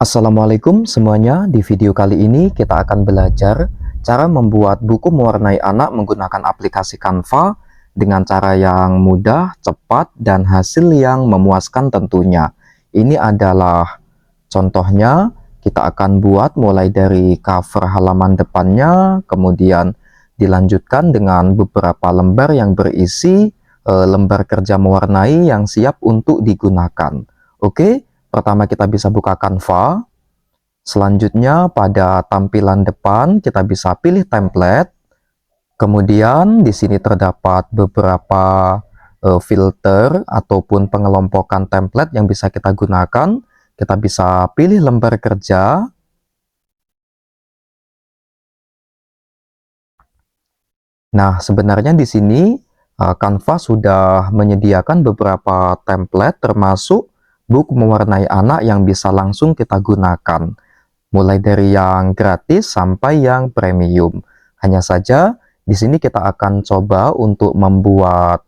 Assalamualaikum semuanya. Di video kali ini kita akan belajar cara membuat buku mewarnai anak menggunakan aplikasi Canva dengan cara yang mudah, cepat, dan hasil yang memuaskan tentunya. Ini adalah contohnya. Kita akan buat mulai dari cover halaman depannya, kemudian dilanjutkan dengan beberapa lembar yang berisi lembar kerja mewarnai yang siap untuk digunakan. Oke, pertama kita bisa buka Canva. Selanjutnya pada tampilan depan kita bisa pilih template. Kemudian di sini terdapat beberapa filter ataupun pengelompokan template yang bisa kita gunakan. Kita bisa pilih lembar kerja. Nah, sebenarnya di sini Canva sudah menyediakan beberapa template termasuk buku mewarnai anak yang bisa langsung kita gunakan. Mulai dari yang gratis sampai yang premium. Hanya saja di sini kita akan coba untuk membuat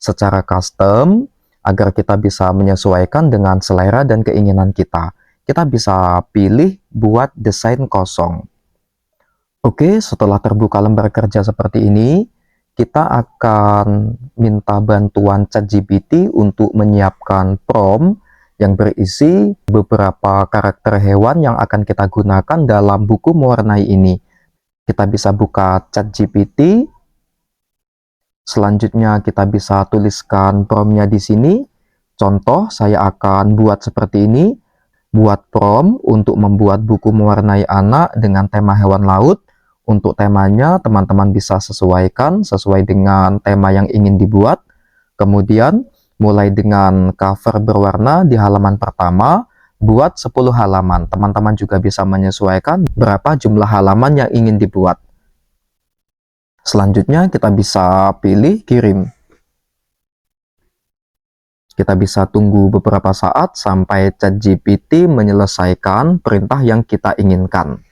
secara custom agar kita bisa menyesuaikan dengan selera dan keinginan kita. Kita bisa pilih buat desain kosong. Oke, setelah terbuka lembar kerja seperti ini, kita akan minta bantuan ChatGPT untuk menyiapkan prompt yang berisi beberapa karakter hewan yang akan kita gunakan dalam buku mewarnai ini. Kita bisa buka ChatGPT. Selanjutnya kita bisa tuliskan promptnya di sini. Contoh, saya akan buat seperti ini. Buat prompt untuk membuat buku mewarnai anak dengan tema hewan laut. Untuk temanya, teman-teman bisa sesuaikan sesuai dengan tema yang ingin dibuat. Kemudian, mulai dengan cover berwarna di halaman pertama, buat 10 halaman. Teman-teman juga bisa menyesuaikan berapa jumlah halaman yang ingin dibuat. Selanjutnya, kita bisa pilih kirim. Kita bisa tunggu beberapa saat sampai ChatGPT menyelesaikan perintah yang kita inginkan.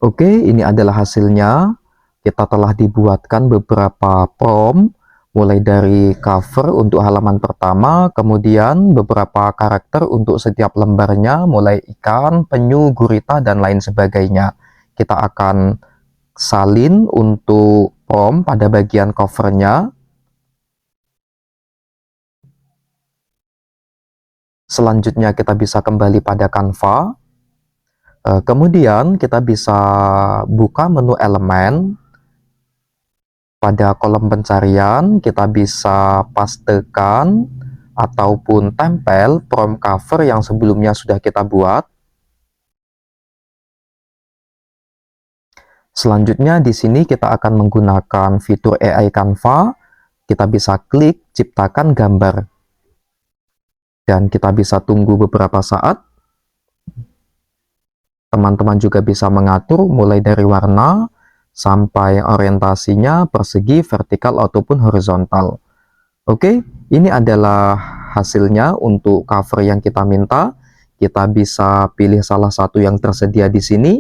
Oke, ini adalah hasilnya. Kita telah dibuatkan beberapa prompt, mulai dari cover untuk halaman pertama, kemudian beberapa karakter untuk setiap lembarnya, mulai ikan, penyu, gurita, dan lain sebagainya. Kita akan salin untuk prompt pada bagian covernya. Selanjutnya kita bisa kembali pada Canva. Kemudian kita bisa buka menu elemen. Pada kolom pencarian kita bisa pastekan ataupun tempel prompt cover yang sebelumnya sudah kita buat. Selanjutnya di sini kita akan menggunakan fitur AI Canva. Kita bisa klik ciptakan gambar. Dan kita bisa tunggu beberapa saat. Teman-teman juga bisa mengatur mulai dari warna sampai orientasinya persegi, vertikal, ataupun horizontal. Oke, ini adalah hasilnya untuk cover yang kita minta. Kita bisa pilih salah satu yang tersedia di sini,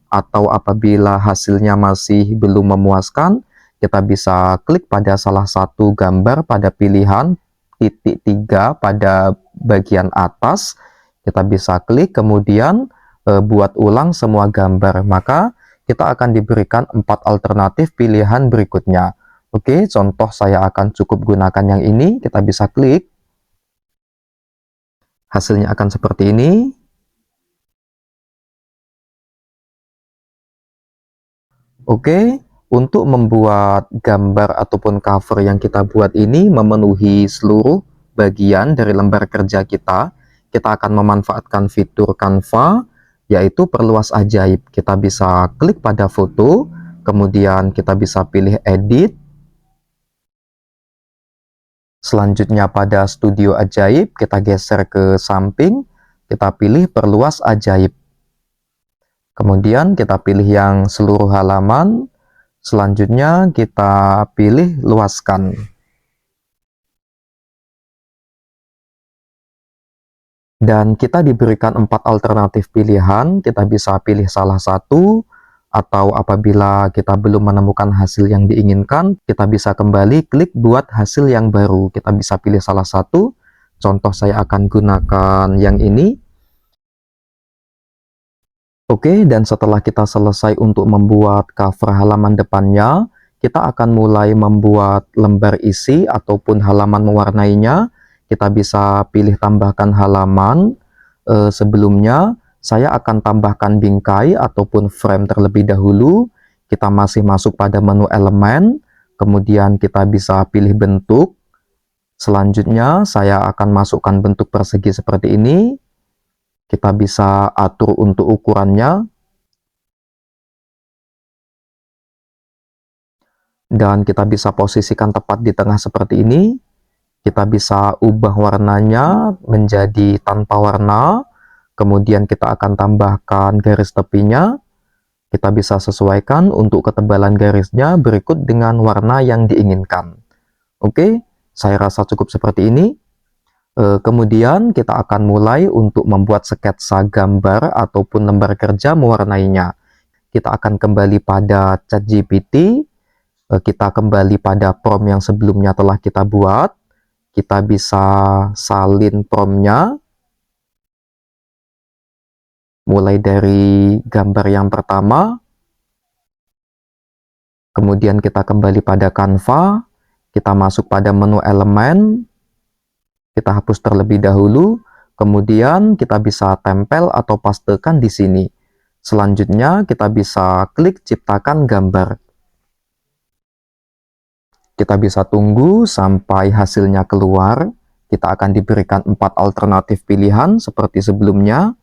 atau apabila hasilnya masih belum memuaskan, kita bisa klik pada salah satu gambar pada pilihan titik 3 pada bagian atas. Kita bisa klik, kemudian buat ulang semua gambar, maka kita akan diberikan 4 alternatif pilihan berikutnya. Oke, contoh saya akan cukup gunakan yang ini. Kita bisa klik, hasilnya akan seperti ini. Oke, untuk membuat gambar ataupun cover yang kita buat ini memenuhi seluruh bagian dari lembar kerja kita akan memanfaatkan fitur Canva, yaitu perluas ajaib. Kita bisa klik pada foto, kemudian kita bisa pilih edit. Selanjutnya pada studio ajaib, kita geser ke samping, kita pilih perluas ajaib. Kemudian kita pilih yang seluruh halaman, selanjutnya kita pilih luaskan. Dan kita diberikan 4 alternatif pilihan, kita bisa pilih salah satu, atau apabila kita belum menemukan hasil yang diinginkan, kita bisa kembali klik buat hasil yang baru. Kita bisa pilih salah satu, Contoh saya akan gunakan yang ini. Oke, dan setelah kita selesai untuk membuat cover halaman depannya, kita akan mulai membuat lembar isi ataupun halaman mewarnainya. Kita bisa pilih tambahkan halaman. Sebelumnya, saya akan tambahkan bingkai ataupun frame terlebih dahulu. Kita masih masuk pada menu elemen, kemudian kita bisa pilih bentuk. Selanjutnya, saya akan masukkan bentuk persegi seperti ini. Kita bisa atur untuk ukurannya, dan kita bisa posisikan tepat di tengah seperti ini. Kita bisa ubah warnanya menjadi tanpa warna, kemudian kita akan tambahkan garis tepinya. Kita bisa sesuaikan untuk ketebalan garisnya berikut dengan warna yang diinginkan. Oke, saya rasa cukup seperti ini. Kemudian kita akan mulai untuk membuat sketsa gambar ataupun lembar kerja mewarnainya. Kita akan kembali pada ChatGPT, kita kembali pada prompt yang sebelumnya telah kita buat. Kita bisa salin promptnya, mulai dari gambar yang pertama. Kemudian kita kembali pada Canva, kita masuk pada menu elemen, kita hapus terlebih dahulu, kemudian kita bisa tempel atau pastekan di sini. Selanjutnya kita bisa klik ciptakan gambar. Kita bisa tunggu sampai hasilnya keluar. Kita akan diberikan 4 alternatif pilihan seperti sebelumnya.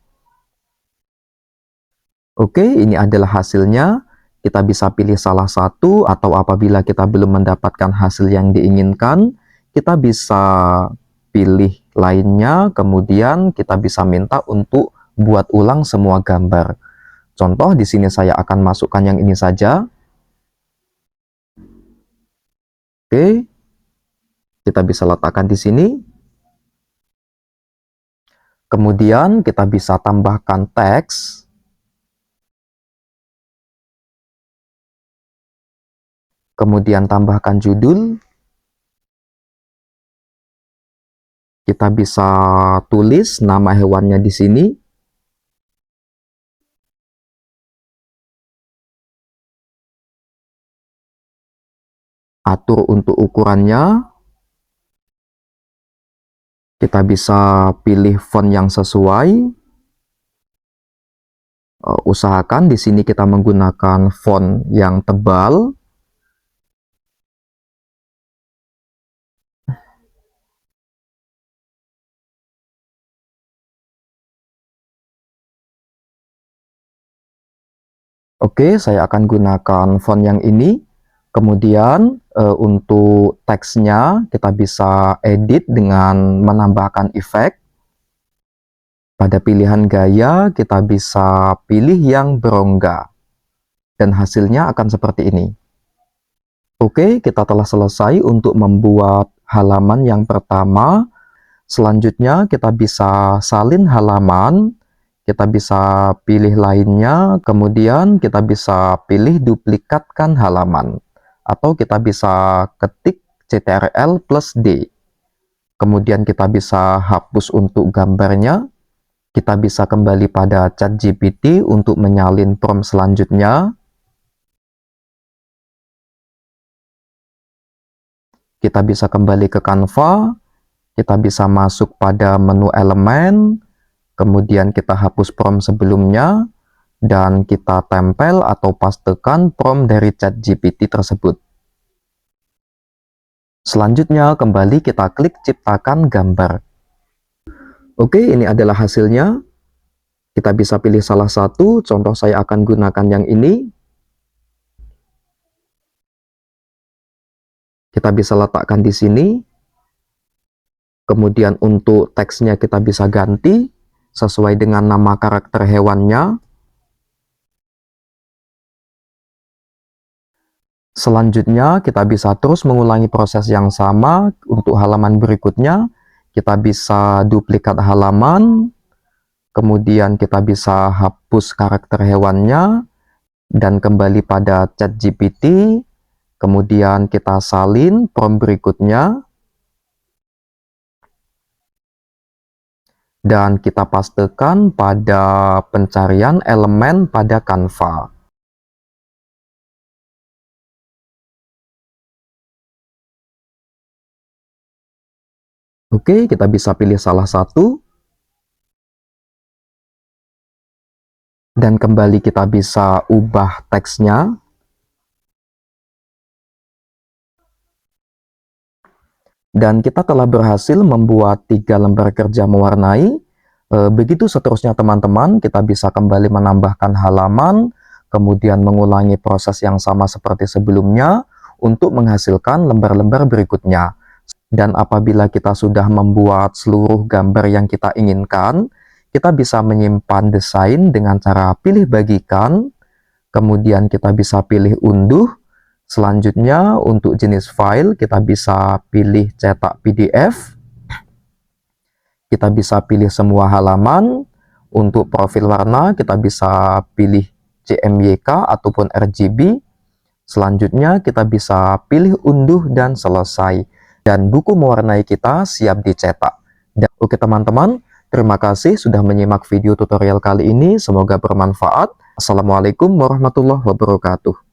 Oke, ini adalah hasilnya. Kita bisa pilih salah satu, atau apabila kita belum mendapatkan hasil yang diinginkan, kita bisa pilih lainnya, kemudian kita bisa minta untuk buat ulang semua gambar. Contoh di sini saya akan masukkan yang ini saja. Oke, kita bisa letakkan di sini. Kemudian kita bisa tambahkan teks. Kemudian tambahkan judul. Kita bisa tulis nama hewannya di sini. Atur untuk ukurannya. Kita bisa pilih font yang sesuai. Usahakan di sini kita menggunakan font yang tebal. Oke, saya akan gunakan font yang ini. Kemudian untuk teksnya kita bisa edit dengan menambahkan efek. Pada pilihan gaya kita bisa pilih yang berongga. Dan hasilnya akan seperti ini. Oke, kita telah selesai untuk membuat halaman yang pertama. Selanjutnya kita bisa salin halaman. Kita bisa pilih lainnya, kemudian kita bisa pilih duplikatkan halaman, atau kita bisa ketik CTRL plus D. Kemudian kita bisa hapus untuk gambarnya. Kita bisa kembali pada ChatGPT untuk menyalin prompt selanjutnya. Kita bisa kembali ke Canva. Kita bisa masuk pada menu elemen. Kemudian kita hapus prompt sebelumnya, dan kita tempel atau pastekan prompt dari ChatGPT tersebut. Selanjutnya, kembali kita klik ciptakan gambar. Oke, ini adalah hasilnya. Kita bisa pilih salah satu, contoh saya akan gunakan yang ini. Kita bisa letakkan di sini. Kemudian untuk teksnya kita bisa ganti sesuai dengan nama karakter hewannya. Selanjutnya, kita bisa terus mengulangi proses yang sama untuk halaman berikutnya. Kita bisa duplikat halaman, kemudian kita bisa hapus karakter hewannya, dan kembali pada ChatGPT. Kemudian kita salin prompt berikutnya. dan kita pastekan pada pencarian elemen pada Canva. Oke, kita bisa pilih salah satu. Dan kembali kita bisa ubah teksnya. Dan kita telah berhasil membuat 3 lembar kerja mewarnai. Begitu seterusnya teman-teman, kita bisa kembali menambahkan halaman, kemudian mengulangi proses yang sama seperti sebelumnya untuk menghasilkan lembar-lembar berikutnya. Dan apabila kita sudah membuat seluruh gambar yang kita inginkan, kita bisa menyimpan desain dengan cara pilih bagikan, kemudian kita bisa pilih unduh. Selanjutnya untuk jenis file kita bisa pilih cetak PDF, kita bisa pilih semua halaman. Untuk profil warna kita bisa pilih CMYK ataupun RGB. Selanjutnya kita bisa pilih unduh dan selesai. Dan buku mewarnai kita siap dicetak. Oke teman-teman, terima kasih sudah menyimak video tutorial kali ini. Semoga bermanfaat. Assalamualaikum warahmatullahi wabarakatuh.